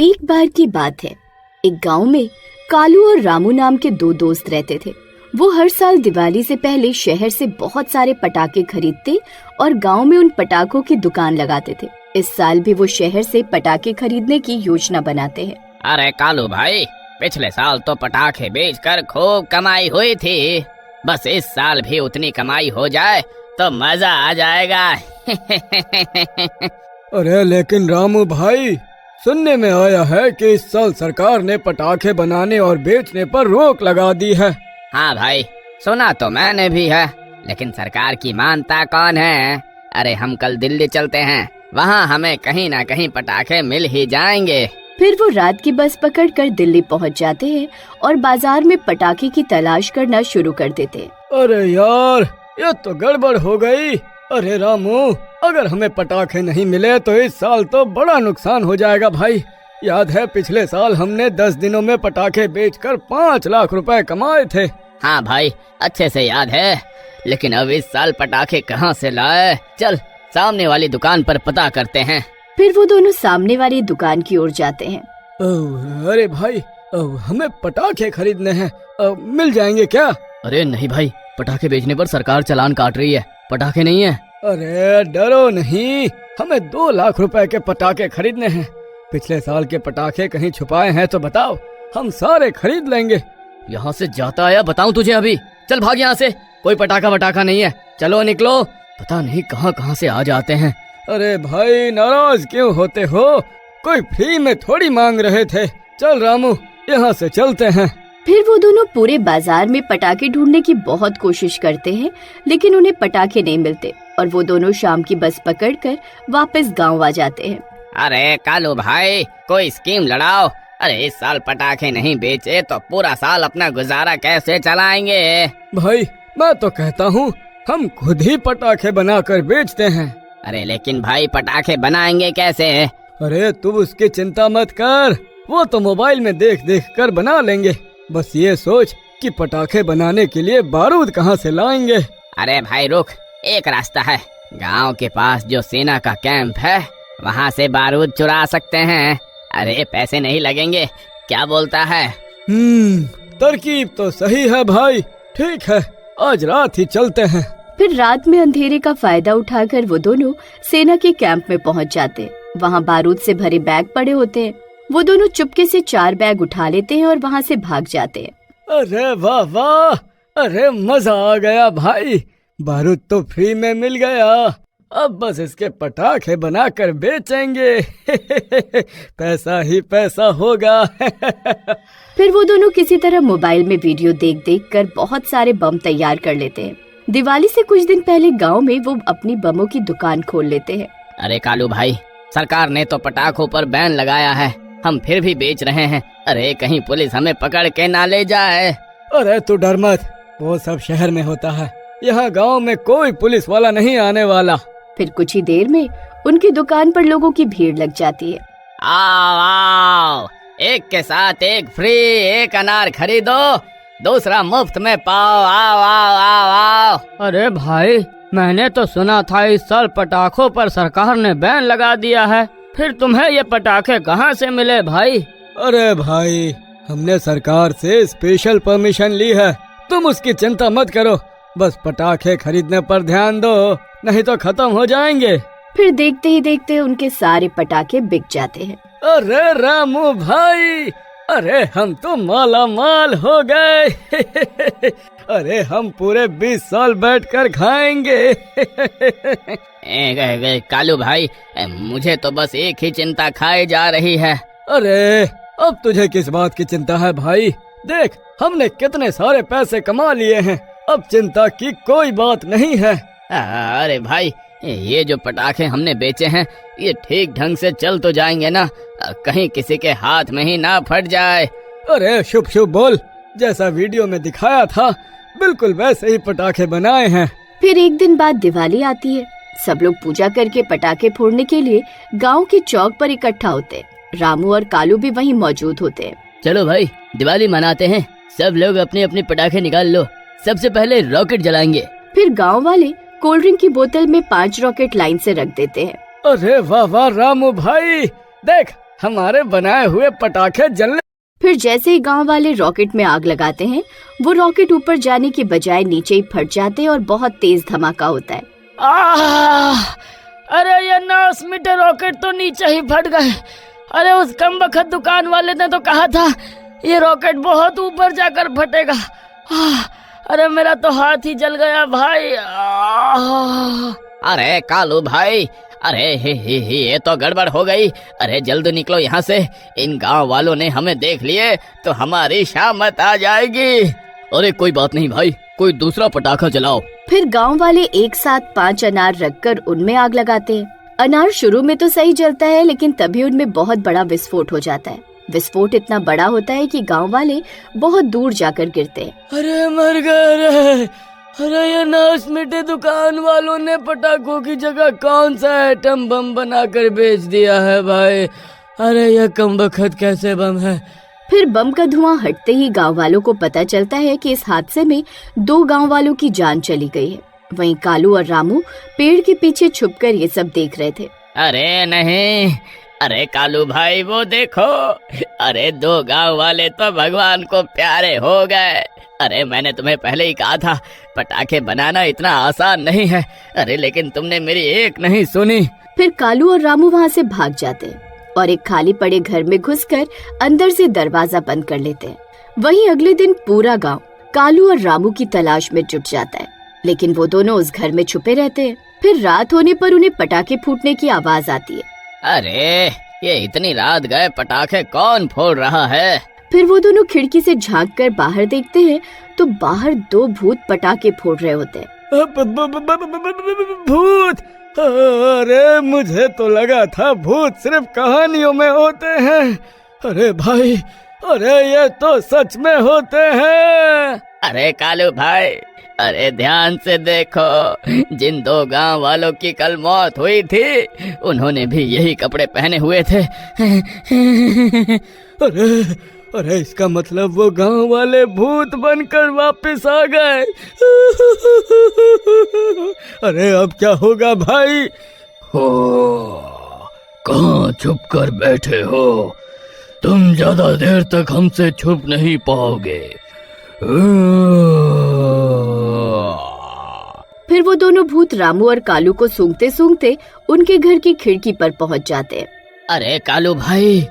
एक बार की बात है, एक गांव में कालू और रामू नाम के दो दोस्त रहते थे। वो हर साल दिवाली से पहले शहर से बहुत सारे पटाखे खरीदते और गांव में उन पटाखों की दुकान लगाते थे। इस साल भी वो शहर से पटाखे खरीदने की योजना बनाते हैं। अरे कालू भाई, पिछले साल तो पटाखे बेचकर खूब कमाई हुई थी। बस इस साल भी उतनी कमाई हो जाए तो मजा आ जाएगा। अरे लेकिन रामू भाई, सुनने में आया है कि इस साल सरकार ने पटाखे बनाने और बेचने पर रोक लगा दी है। हाँ भाई, सुना तो मैंने भी है, लेकिन सरकार की मानता कौन है। अरे हम कल दिल्ली चलते हैं, वहाँ हमें कहीं ना कहीं पटाखे मिल ही जाएंगे। फिर वो रात की बस पकड़कर दिल्ली पहुंच जाते हैं और बाजार में पटाखे की तलाश करना शुरू कर देते हैं। अरे यार, ये तो गड़बड़ हो गई। अरे रामू, अगर हमें पटाखे नहीं मिले तो इस साल तो बड़ा नुकसान हो जाएगा भाई। याद है पिछले साल हमने 10 दिनों में पटाखे बेचकर 5 लाख रुपए कमाए थे। हाँ भाई, अच्छे से याद है, लेकिन अब इस साल पटाखे कहाँ से लाए? चल सामने वाली दुकान पर पता करते हैं। फिर वो दोनों सामने वाली दुकान की ओर जाते हैं। अरे भाई, हमें पटाखे खरीदने हैं, मिल जाएंगे क्या? अरे नहीं भाई, पटाखे बेचने पर सरकार चालान काट रही है, पटाखे नहीं है। अरे डरो नहीं, हमें 2 लाख रुपए के पटाखे खरीदने हैं। पिछले साल के पटाखे कहीं छुपाए हैं तो बताओ, हम सारे खरीद लेंगे। यहाँ से जाता आया बताऊं तुझे अभी। चल भाग यहाँ से, कोई पटाखा वटाखा नहीं है, चलो निकलो। पता नहीं कहाँ कहाँ से आ जाते हैं। अरे भाई, नाराज क्यों होते हो? कोई फ्री में थोड़ी मांग रहे थे। चल रामू, यहाँ से चलते हैं। फिर वो दोनों पूरे बाजार में पटाखे ढूंढने की बहुत कोशिश करते हैं, लेकिन उन्हें पटाखे नहीं मिलते और वो दोनों शाम की बस पकड़कर वापस गांव आ जाते हैं। अरे कालू भाई, कोई स्कीम लड़ाओ। अरे इस साल पटाखे नहीं बेचे तो पूरा साल अपना गुजारा कैसे चलाएंगे? भाई मैं तो कहता हूँ हम खुद ही पटाखे बनाकर बेचते हैं। अरे लेकिन भाई, पटाखे बनाएंगे कैसे? अरे तू उसकी चिंता मत कर, वो तो मोबाइल में देख देख कर बना लेंगे। बस ये सोच कि पटाखे बनाने के लिए बारूद कहाँ से लाएंगे। अरे भाई रुक, एक रास्ता है। गांव के पास जो सेना का कैंप है, वहाँ से बारूद चुरा सकते हैं। अरे पैसे नहीं लगेंगे, क्या बोलता है? तरकीब तो सही है भाई। ठीक है, आज रात ही चलते हैं। फिर रात में अंधेरे का फायदा उठाकर वो दोनों सेना के कैंप में पहुंच जाते हैं। वहाँ बारूद से भरे बैग पड़े होते हैं। वो दोनों चुपके से 4 बैग उठा लेते हैं और वहाँ से भाग जाते हैं। अरे वाह वाह, अरे मजा आ गया भाई, बारूद तो फ्री में मिल गया। अब बस इसके पटाखे बनाकर बेचेंगे। पैसा ही पैसा होगा। फिर वो दोनों किसी तरह मोबाइल में वीडियो देख देख कर बहुत सारे बम तैयार कर लेते हैं। दिवाली से कुछ दिन पहले गांव में वो अपनी बमों की दुकान खोल लेते हैं। अरे कालू भाई, सरकार ने तो पटाखों पर बैन लगाया है, हम फिर भी बेच रहे हैं। अरे कहीं पुलिस हमें पकड़ के ना ले जाए। अरे तू डर मत, वो सब शहर में होता है, यहाँ गांव में कोई पुलिस वाला नहीं आने वाला। फिर कुछ ही देर में उनकी दुकान पर लोगों की भीड़ लग जाती है। आओ आओ, एक के साथ एक फ्री, एक अनार खरीदो दूसरा मुफ्त में पाओ। आओ आओ आओ आओ। अरे भाई, मैंने तो सुना था इस साल पटाखों पर सरकार ने बैन लगा दिया है। फिर तुम्हें ये पटाखे कहाँ से मिले भाई? अरे भाई, हमने सरकार से स्पेशल परमिशन ली है, तुम उसकी चिंता मत करो। बस पटाखे खरीदने पर ध्यान दो, नहीं तो खत्म हो जाएंगे। फिर देखते ही देखते उनके सारे पटाखे बिक जाते हैं। अरे रामू भाई, अरे हम तो माला माल हो गए। अरे हम पूरे 20 साल बैठकर खाएंगे। कालू भाई, मुझे तो बस एक ही चिंता खाई जा रही है। अरे अब तुझे किस बात की चिंता है भाई? देख, हमने कितने सारे पैसे कमा लिए हैं, अब चिंता की कोई बात नहीं है। अरे भाई, ये जो पटाखे हमने बेचे हैं, ये ठीक ढंग से चल तो जाएंगे ना? कहीं किसी के हाथ में ही ना फट जाए। अरे शुभ शुभ बोल, जैसा वीडियो में दिखाया था बिल्कुल वैसे ही पटाखे बनाए हैं। फिर एक दिन बाद दिवाली आती है। सब लोग पूजा करके पटाखे फोड़ने के लिए गांव के चौक पर इकट्ठा होते हैं। रामू और कालू भी वहीं मौजूद होते हैं। चलो भाई, दिवाली मनाते हैं। सब लोग अपने अपने पटाखे निकाल लो, सबसे पहले रॉकेट जलाएंगे। फिर गांव वाले कोल्ड ड्रिंक की बोतल में 5 रॉकेट लाइन से रख देते हैं। अरे वाह वाह रामू भाई, देख हमारे बनाए हुए पटाखे जलने। फिर जैसे ही गांव वाले रॉकेट में आग लगाते हैं, वो रॉकेट ऊपर जाने की बजाय नीचे ही फट जाते हैं और बहुत तेज धमाका होता है। अरे ये 9 मीटर रॉकेट तो नीचे ही फट गए। अरे उस कमबख्त दुकान वाले ने तो कहा था ये रॉकेट बहुत ऊपर जाकर फटेगा। अरे मेरा तो हाथ ही जल गया भाई। अरे कालू भाई, अरे ये तो गड़बड़ हो गई। अरे जल्द निकलो यहाँ से, इन गांव वालों ने हमें देख लिए तो हमारी शामत आ जाएगी। अरे कोई बात नहीं भाई, कोई दूसरा पटाखा जलाओ। फिर गांव वाले एक साथ 5 अनार रखकर उनमें आग लगाते हैं। अनार शुरू में तो सही जलता है, लेकिन तभी उनमें बहुत बड़ा विस्फोट हो जाता है। विस्फोट इतना बड़ा होता है कि गांव वाले बहुत दूर जाकर गिरते हैं। अरे मर गए। अरे ये 9 मीटर दुकान वालों ने पटाखों की जगह कौन सा एटम बम बनाकर बेच दिया है भाई। अरे ये कमबख्त कैसे बम है। फिर बम का धुआं हटते ही गांव वालों को पता चलता है कि इस हादसे में 2 गांव वालों की जान चली गई है। वहीं कालू और रामू पेड़ के पीछे छुपकर ये सब देख रहे थे। अरे नहीं, अरे कालू भाई वो देखो, अरे 2 गांव वाले तो भगवान को प्यारे हो गए। अरे मैंने तुम्हें पहले ही कहा था पटाखे बनाना इतना आसान नहीं है। अरे लेकिन तुमने मेरी एक नहीं सुनी। फिर कालू और रामू वहाँ से भाग जाते हैं और एक खाली पड़े घर में घुसकर अंदर से दरवाजा बंद कर लेते हैं। वहीं अगले दिन पूरा गांव कालू और रामू की तलाश में जुट जाता है, लेकिन वो दोनों उस घर में छुपे रहते हैं। फिर रात होने पर उन्हें पटाखे फूटने की आवाज आती है। अरे ये इतनी रात गए पटाखे कौन फोड़ रहा है। फिर वो दोनों खिड़की से झांक कर बाहर देखते हैं तो बाहर 2 भूत पटाखे फोड़ रहे होते हैं। भूत? अरे मुझे तो लगा था भूत सिर्फ कहानियों में होते हैं। अरे भाई, अरे ये तो सच में होते हैं। अरे कालू भाई, अरे ध्यान से देखो, जिन 2 गांव वालों की कल मौत हुई थी उन्होंने भी यही कपड़े पहने हुए थे। अरे इसका मतलब वो गांव वाले भूत बनकर वापस आ गए। अरे अब क्या होगा भाई? हो, कहाँ छुप कर बैठे हो? तुम ज्यादा देर तक हमसे छुप नहीं पाओगे। फिर वो दोनों भूत रामू और कालू को सूंघते सूंघते उनके घर की खिड़की पर पहुंच जाते हैं। अरे कालू भाई,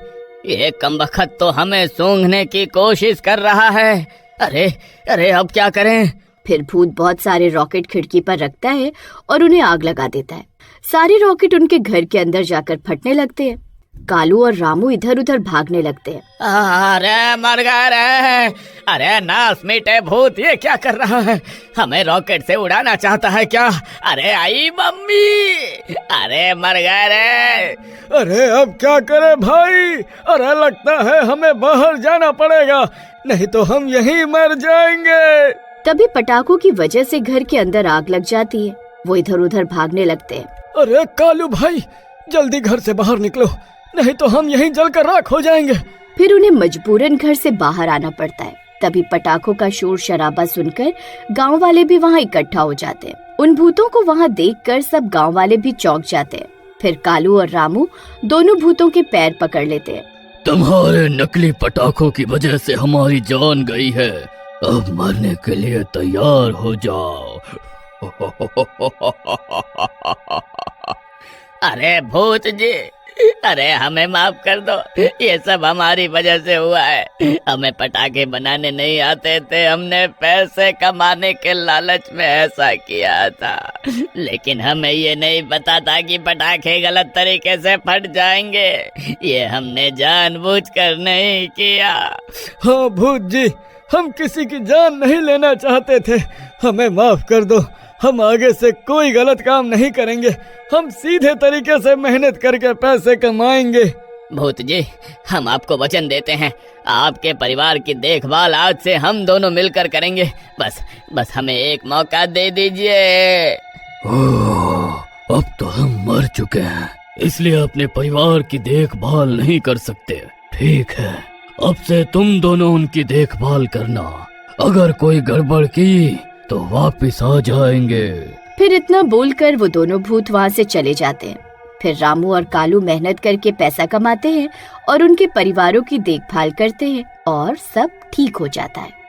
ये कमबख्त तो हमें सूंघने की कोशिश कर रहा है। अरे अब क्या करें? फिर भूत बहुत सारे रॉकेट खिड़की पर रखता है और उन्हें आग लगा देता है। सारे रॉकेट उनके घर के अंदर जाकर फटने लगते हैं। कालू और रामू इधर उधर भागने लगते हैं। अरे मर गए रे। अरे 9 मीटर भूत ये क्या कर रहा है? हमें रॉकेट से उड़ाना चाहता है क्या? अरे आई मम्मी, अरे मर गए रे। अरे अब क्या करे भाई? अरे लगता है हमें बाहर जाना पड़ेगा, नहीं तो हम यहीं मर जाएंगे। तभी पटाखों की वजह से घर के अंदर आग लग जाती है। वो इधर उधर भागने लगते हैं। अरे कालू भाई, जल्दी घर से बाहर निकलो, नहीं तो हम यहीं जलकर राख हो जाएंगे। फिर उन्हें मजबूरन घर से बाहर आना पड़ता है। तभी पटाखों का शोर शराबा सुनकर गांव वाले भी वहां इकट्ठा हो जाते हैं। उन भूतों को वहां देखकर सब गांव वाले भी चौंक जाते हैं। फिर कालू और रामू दोनों भूतों के पैर पकड़ लेते हैं। तुम्हारे नकली पटाखों की वजह से हमारी जान गई है, अब मरने के लिए तैयार हो जाओ। अरे भूत जी, अरे हमें माफ कर दो, ये सब हमारी वजह से हुआ है। हमें पटाखे बनाने नहीं आते थे, हमने पैसे कमाने के लालच में ऐसा किया था, लेकिन हमें ये नहीं पता था कि पटाखे गलत तरीके से फट जाएंगे। ये हमने जानबूझकर नहीं किया। हाँ भूत जी, हम किसी की जान नहीं लेना चाहते थे, हमें माफ कर दो। हम आगे से कोई गलत काम नहीं करेंगे, हम सीधे तरीके से मेहनत करके पैसे कमाएंगे। भूत जी, हम आपको वचन देते हैं, आपके परिवार की देखभाल आज से हम दोनों मिलकर करेंगे। बस हमें एक मौका दे दीजिए। अब तो हम मर चुके हैं, इसलिए अपने परिवार की देखभाल नहीं कर सकते। ठीक है, अब से तुम दोनों उनकी देखभाल करना, अगर कोई गड़बड़ की तो वापिस आ जाएंगे। फिर इतना बोलकर वो दोनों भूत वहाँ से चले जाते हैं। फिर रामू और कालू मेहनत करके पैसा कमाते हैं और उनके परिवारों की देखभाल करते हैं और सब ठीक हो जाता है।